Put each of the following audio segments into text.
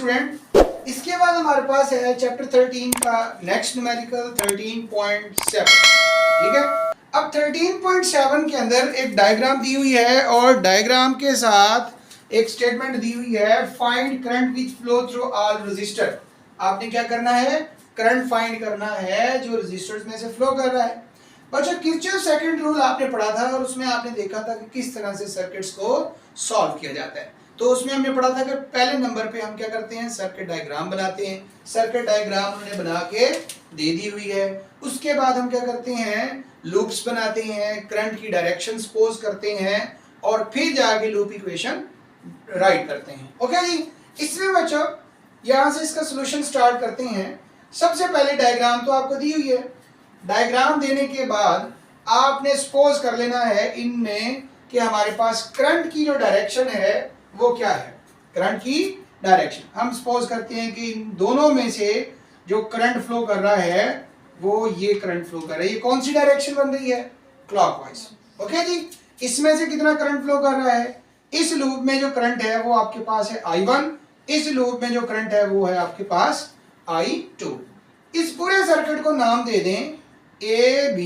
Student, इसके बाद हमारे पास है चैप्टर 13 का नेक्स्ट न्यूमेरिकल 13.7। ठीक है, अब 13.7 के अंदर एक डायग्राम दी हुई है और डायग्राम के साथ एक स्टेटमेंट दी हुई है, find current which flow through all register. आपने क्या करना है, करंट फाइंड करना है जो रजिस्टर्स में से फ्लो कर रहा है। बच्चों, किरचॉफ सेकंड रूल आपने पढ़ा था और उसमें आपने देखा था कि किस तरह से सर्किट्स को सॉल्व किया जाता है। तो उसमें हमने पढ़ा था कि पहले नंबर पे हम क्या करते हैं, सर्किट डायग्राम बनाते हैं। सर्किट डायग्राम उन्होंने बना के दे दी हुई है। उसके बाद हम क्या करते हैं, लूप्स बनाते हैं, करंट की डायरेक्शन सपोज करते हैं और फिर जाके लूप इक्वेशन राइट करते हैं। ओके जी, इसमें बच्चों यहाँ से इसका सोल्यूशन स्टार्ट करते हैं। सबसे पहले डायग्राम तो आपको दी हुई है। डायग्राम देने के बाद आपने सपोज कर लेना है इनमें कि हमारे पास करंट की जो डायरेक्शन है वो क्या है। करंट की डायरेक्शन हम सपोज करते हैं कि इन दोनों में से जो करंट फ्लो कर रहा है वो ये करंट फ्लो कर रहा है। ये कौन सी डायरेक्शन बन रही है, क्लॉकवाइज। ओके जी, इसमें से कितना करंट फ्लो कर रहा है, इस लूप में जो करंट है वो आपके पास है I1, इस लूप में जो करंट है वो है आपके पास I2। इस पूरे सर्किट को नाम दे दें A B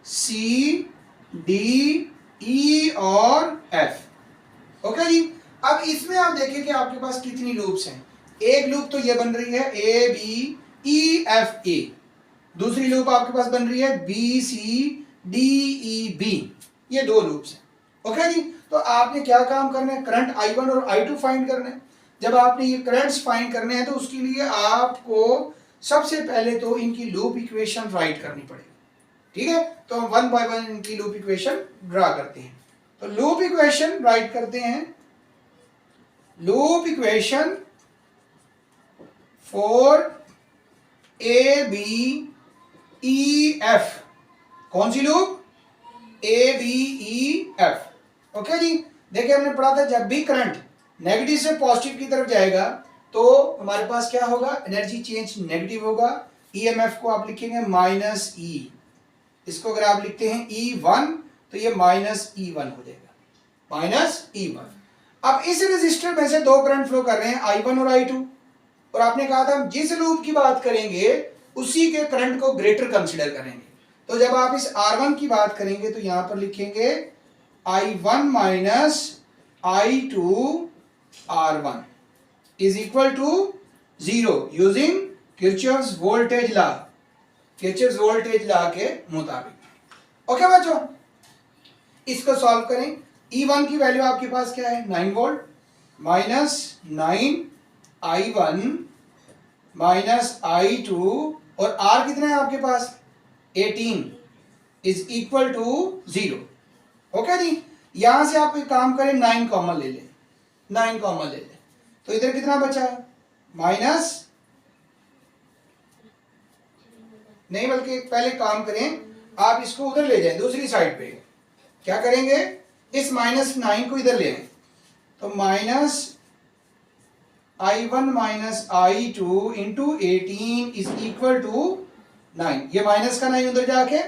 C D E और F। ओके जी, अब इसमें आप देखिए कि आपके पास कितनी लूप्स हैं। एक लूप तो ये बन रही है A B E F A, दूसरी लूप आपके पास बन रही है B C D E B, ये दो लूप्स हैं। ओके जी, तो आपने क्या काम करना है, करंट I1 और I2 फाइंड करना है। जब आपने ये करंट्स फाइंड करने हैं तो उसके लिए आपको सबसे पहले तो इनकी लूप इक्वेशन राइट करनी पड़ेगी। ठीक है, तो हम वन बाय वन इनकी लूप इक्वेशन ड्रा करते हैं। तो लूप इक्वेशन राइट करते हैं। Loop equation for A B E F, कौन सी loop, A B E F। Okay जी, देखिए हमने पढ़ा था जब भी करंट नेगेटिव से पॉजिटिव की तरफ जाएगा तो हमारे पास क्या होगा, एनर्जी चेंज नेगेटिव होगा। ईएमएफ को आप लिखेंगे माइनस ई, इसको अगर आप लिखते हैं E1 तो ये माइनस E1 हो जाएगा, माइनस E1। अब इस रेजिस्टर में से दो करंट फ्लो कर रहे हैं I1 और I2, और आपने कहा था हम जिस लूप की बात करेंगे उसी के करंट को ग्रेटर कंसीडर करेंगे। तो जब आप इस R1 की बात करेंगे तो यहां पर लिखेंगे I1 minus I2 R1 is equal to 0 using Kirchhoff's voltage law, Kirchhoff's voltage law के मुताबिक। ओके बच्चों, इसको सॉल्व करें। E1 की वैल्यू आपके पास क्या है, 9 volt, minus 9 I1 minus I2 और R कितना है आपके पास 18 इज इक्वल टू 0। ओके जी, यहां से आप एक काम करें, 9 कॉमन ले लें, 9 कॉमन ले लें तो इधर कितना बचा, माइनस नहीं, बल्कि पहले काम करें, आप इसको उधर ले जाएं दूसरी साइड पे। क्या करेंगे, इस माइनस 9 को इधर ले आए तो minus I1 minus I2 into 18 is equal to 9। ये माइनस का 9 उधर जाके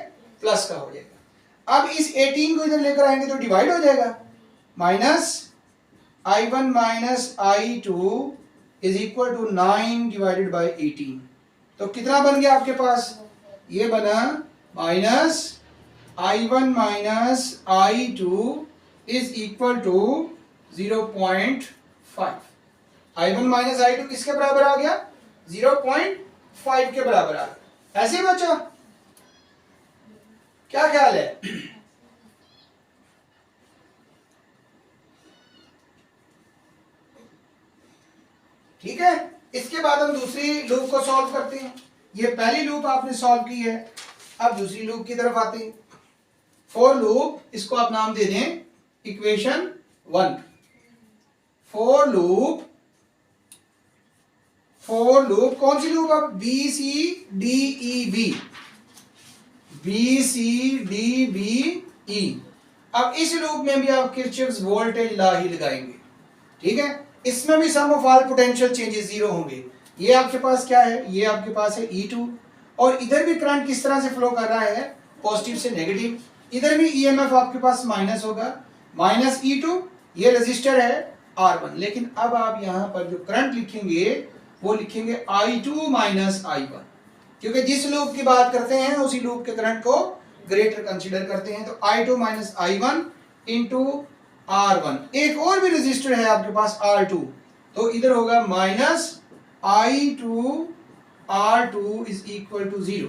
प्लस का हो जाएगा। अब इस 18 को इधर लेकर आएंगे तो डिवाइड हो जाएगा, minus I1 minus I2 is equal to 9 divided by 18। तो कितना बन गया आपके पास, ये बना minus I1 minus I2 is equal to 0.5। I1 minus I2 किसके बराबर आ गया, 0.5 के बराबर आ गया। ऐसे बच्चों क्या ख्याल है, ठीक है। इसके बाद हम दूसरी लूप को सॉल्व करते हैं। ये पहली लूप आपने सॉल्व की है, अब दूसरी लूप की तरफ आते हैं। फॉर लूप, इसको आप नाम दे दें equation 1। For loop, for loop कौन सी लूप, अब B C D E B, B C D B E. अब इस लूप में भी आप किरचॉफ्स वोल्टेज लॉ ही लगाएंगे। ठीक है, इसमें भी सम ऑफ ऑल पोटेंशियल चेंजेस 0 होंगे। ये आपके पास क्या है, ये आपके पास है E2, और इधर भी करंट किस तरह से फ्लो कर रहा है, पॉजिटिव से नेगेटिव। इधर भी ईएमएफ आपके पास माइनस होगा, माइनस E2। ये रेजिस्टर है, R1। लेकिन अब आप यहाँ पर जो करंट लिखेंगे वो लिखेंगे I2 माइनस I1, क्योंकि जिस लूप की बात करते हैं उसी लूप के करंट को ग्रेटर कंसीडर करते हैं। तो I2 minus I1 into R1। एक और भी रजिस्टर है आपके पास R2, तो इधर होगा minus I2 R2 is equal to 0।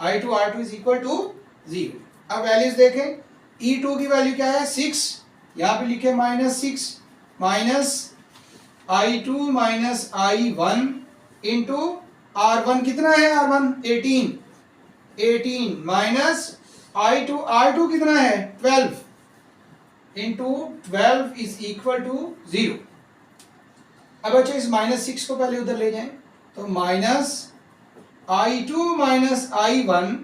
I2 R2 is equal to 0। अब वैल्यूज देखें, E2 की वैल्यू क्या है 6, यहाँ पे लिखे minus 6 minus I2 minus I1 into R1 कितना है, R1 18 माइनस I2 R2 कितना है 12 इंटू 12 इज इक्वल टू 0। अब बच्चों इस माइनस 6 को पहले उधर ले जाएं, तो minus I2 minus I1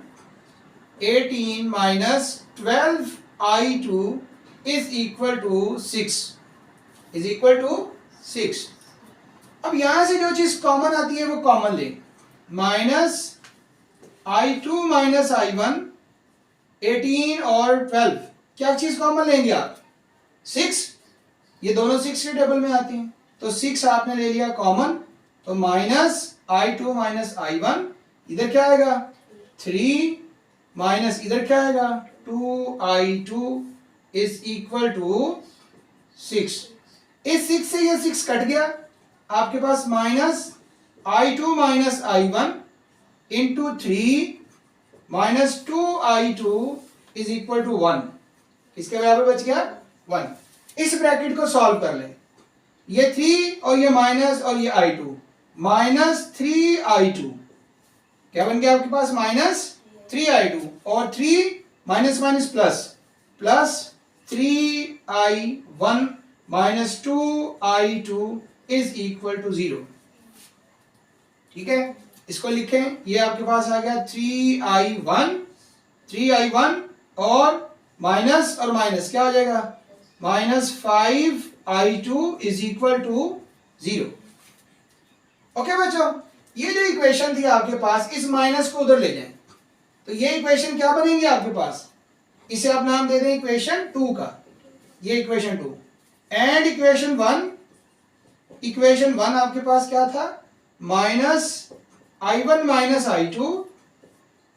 18 minus 12 I2 is equal to 6। अब यहां से जो चीज कॉमन आती है वो कॉमन ले, माइनस I2 माइनस I1 18 और 12, क्या चीज कॉमन लेंगे आप 6, ये दोनों 6 के टेबल में आती हैं, तो 6 आपने ले लिया कॉमन, तो माइनस I2 माइनस I1 इधर क्या आएगा 3 माइनस इधर क्या आएगा 2I2 इज इक्वल टू 6। इस 6 से ये 6 कट गया, आपके पास minus I2 minus I1 into 3 minus 2I2 is equal to 1। इसके बराबर बच गया 1। इस ब्रैकेट को सॉल्व कर लें, ये 3 और ये माइनस और ये I2, माइनस 3I2 क्या बन गया आपके पास माइनस 3I2 और 3 minus minus plus, plus 3I1 minus 2I2 is equal to 0। ठीक है, इसको लिखें, ये आपके पास आ गया 3I1 और माइनस क्या हो जाएगा minus 5I2 is equal to 0। Okay बच्चों, ये जो इक्वेशन थी आपके पास, इस माइनस को उधर ले जाएं, तो ये इक्वेशन क्या बनेगी आपके पास, इसे आप नाम दे दें इक्वेशन 2 का, ये इक्वेशन 2। एंड इक्वेशन 1 आपके पास क्या था, minus I1 minus I2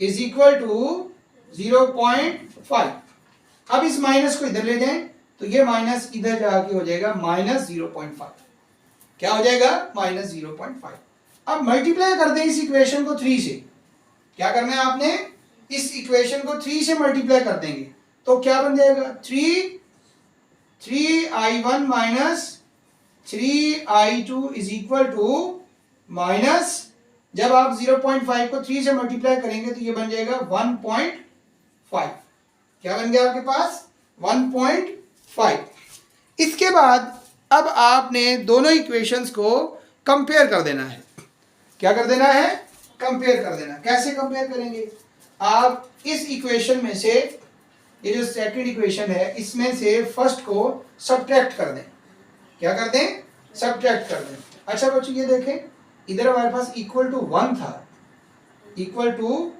is equal to 0.5। अब इस माइनस को इधर ले जाएं, तो ये माइनस इधर जाके हो जाएगा माइनस 0.5। क्या हो जाएगा माइनस 0.5। अब मल्टीप्लाई कर दें इस इक्वेशन को 3 से, क्या करना है आपने, इस इक्वेशन को 3 से मल्टीप्लाई कर देंगे, तो क्या बन जाएगा 3I1 minus 3I2 is equal to minus, जब आप 0.5 को 3 से मल्टीप्लाई करेंगे तो ये बन जाएगा 1.5। क्या बन गया आपके पास 1.5। इसके बाद अब आपने दोनों इक्वेशंस को कंपेयर कर देना है। क्या कर देना है, कंपेयर कर देना। कैसे कंपेयर करेंगे, आप इस इक्वेशन में से, ये जो सेकंड इक्वेशन है, इसमें से फर्स्ट को सब्ट्रैक्ट कर दें। क्या कर दें, सब्ट्रैक्ट कर दें। अच्छा बच्चों ये देखें, इधर हमारे पास इक्वल टू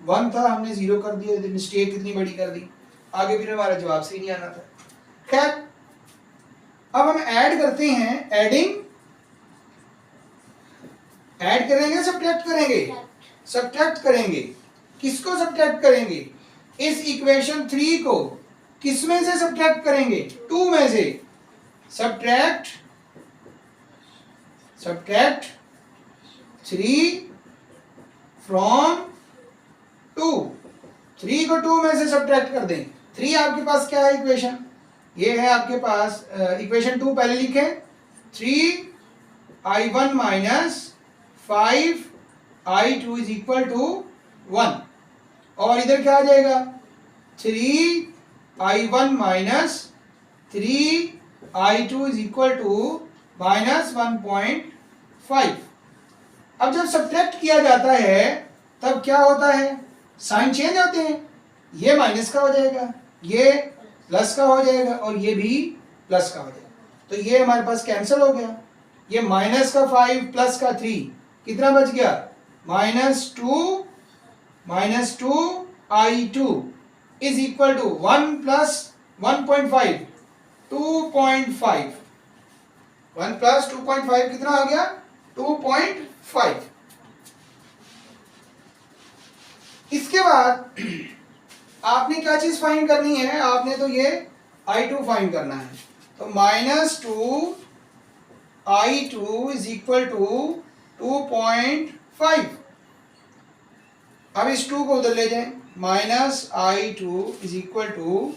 1 था, हमने 0 कर दिया, मिस्टेक कितनी बड़ी कर दी, आगे फिर हमारा जवाब सही नहीं आना था। खैर अब हम ऐड करते हैं, ऐड करेंगे सब्ट्रैक्ट करेंगे। किसको सब्ट्रैक्ट करेंगे, इस इक्वेशन 3 को किस में से सब्ट्रैक्ट करेंगे, 2 में से। सब्ट्रैक्ट 3 फ्रॉम 2, 3 को 2 में से सब्ट्रैक्ट कर दें। 3 आपके पास क्या है इक्वेशन, ये है आपके पास इक्वेशन 2, पहले लिखें 3I1 minus 5I2 is equal to 1, और इधर क्या आ जाएगा 3I1 minus 3I2 is equal to minus 1.5। अब जब सब्ट्रैक्ट किया जाता है तब क्या होता है, साइन चेंज होते हैं, ये माइनस का हो जाएगा, ये प्लस का हो जाएगा, और ये भी प्लस का हो जाएगा। तो ये हमारे पास कैंसिल हो गया, ये माइनस का 5 प्लस का 3 कितना बच गया, -2I2 is equal to 1 plus 1.5 2.5। 1 plus 2.5 कितना आ गया 2.5। इसके बाद आपने क्या चीज फाइंड करनी है, आपने तो ये I2 फाइंड करना है। तो -2 I2 इज इक्वल टू 2.5। अब इस 2 को उधर ले जाएं, -I2 is equal to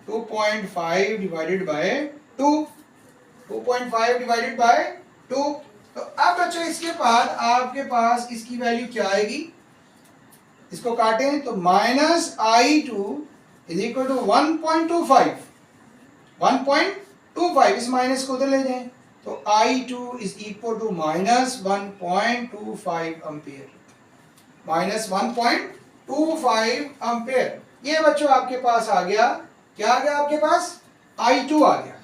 2.5 divided by 2, 2.5 divided by 2। तो अब बच्चों इसके बाद आपके पास इसकी वैल्यू क्या आएगी, इसको काटें तो -I2 इज इक्वल टू 1.25, 1.25 इस माइनस को उधर ले जाएं तो I2 is equal to -1.25 ampere, -1.25 ampere. ये बच्चों आपके पास आ गया, क्या आ गया आपके पास I2 आ गया।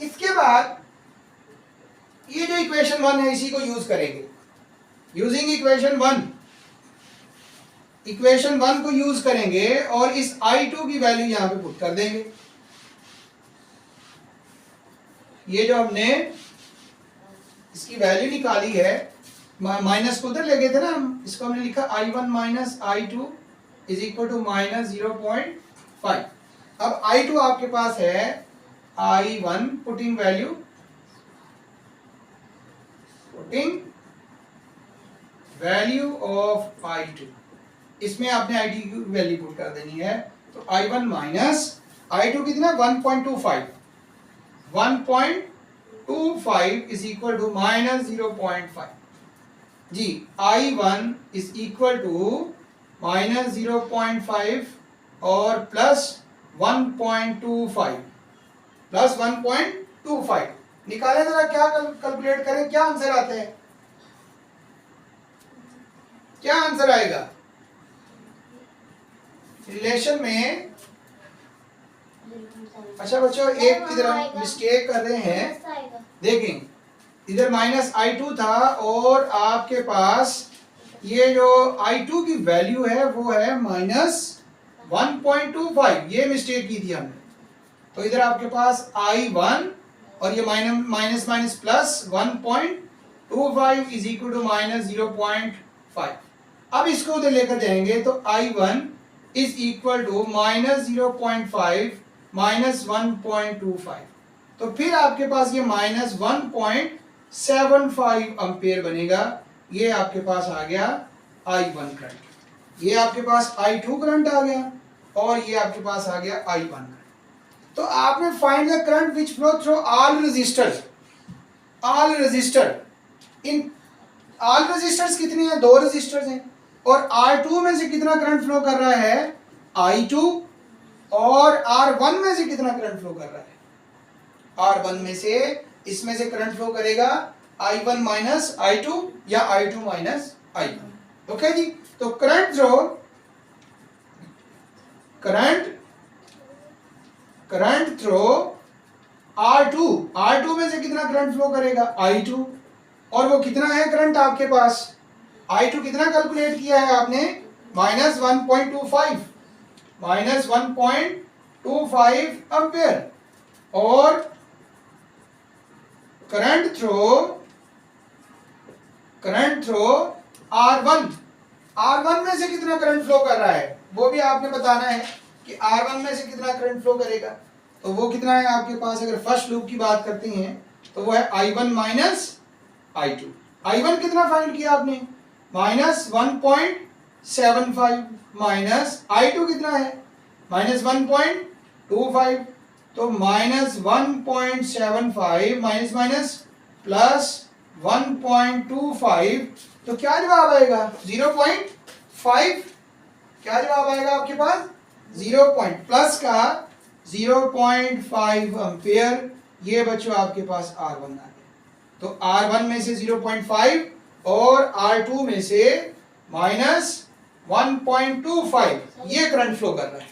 इसके बाद ये जो इक्वेशन 1 है इसी को यूज करेंगे, यूजिंग इक्वेशन 1 को यूज करेंगे और इस I2 की वैल्यू यहां पे पुट कर देंगे। ये जो हमने इसकी वैल्यू निकाली है, माइनस को उधर ले गए थे ना हम, इसको हमने लिखा I1 minus I2 is equal to -0.5। अब I2 आपके पास है I1, putting value of I2, इसमें आपने I2 की वैल्यू पुट कर देनी है। तो I1 माइनस I2 कितना 1.25, 1.25 इज इक्वल टू -0.5। जी I1 इज इक्वल टू -0.5 और प्लस 1.25, प्लस 1.25 निकालें जरा, क्या कैलकुलेट करें, क्या आंसर आते हैं, क्या आंसर आएगा रिलेशन में। अच्छा बच्चों एक की तरफ मिस्टेक कर रहे हैं, देखें इधर -I2 था और आपके पास ये जो I2 की वैल्यू है वो है -1.25, ये मिस्टेक की थी हमने। तो इधर आपके पास I1 और ये minus minus plus 1.25 is equal to -0.5। अब इसको उधर लेकर जाएंगे तो I1 is equal to -0.5 minus 1.25, तो फिर आपके पास ये -1.75 एम्पियर बनेगा। ये आपके पास आ गया I1 करंट, ये आपके पास I2 करंट आ गया और ये आपके पास आ गया I1 करंट। तो आपने find the current which flow through all resistors, all resistors कितनी है, 2 रेजिस्टर्स हैं और R2 में से कितना करंट फ्लो कर रहा है I2 और R1 में से कितना करंट फ्लो कर रहा है, R1 में से इसमें से करंट फ्लो करेगा I1 माइनस I2 या I2 माइनस I1। ओके जी, तो करंट थ्रो R2 में से कितना करंट फ्लो करेगा I2, और वो कितना है करंट आपके पास, I2 कितना कैलकुलेट किया है आपने -1.25 एम्पियर, और करंट थ्रो R1 में से कितना करंट फ्लो कर रहा है वो भी आपने बताना है कि R1 में से कितना करंट फ्लो करेगा। तो वो कितना है आपके पास, अगर फर्स्ट लूप की बात करते हैं तो वो है I1 माइनस I2। I1 कितना फाइंड किया आपने -1.75 माइनस I2 कितना है -1.25, तो -1.75 माइनस माइनस प्लस 1.25, तो क्या जवाब आएगा 0.5। क्या जवाब आएगा आपके पास 0. प्लस का 0.5 एम्पियर। ये बच्चों आपके पास R1 आ गया। तो R1 में से 0.5 और R2 में से -1.25 ये करंट फ्लो कर रहा है।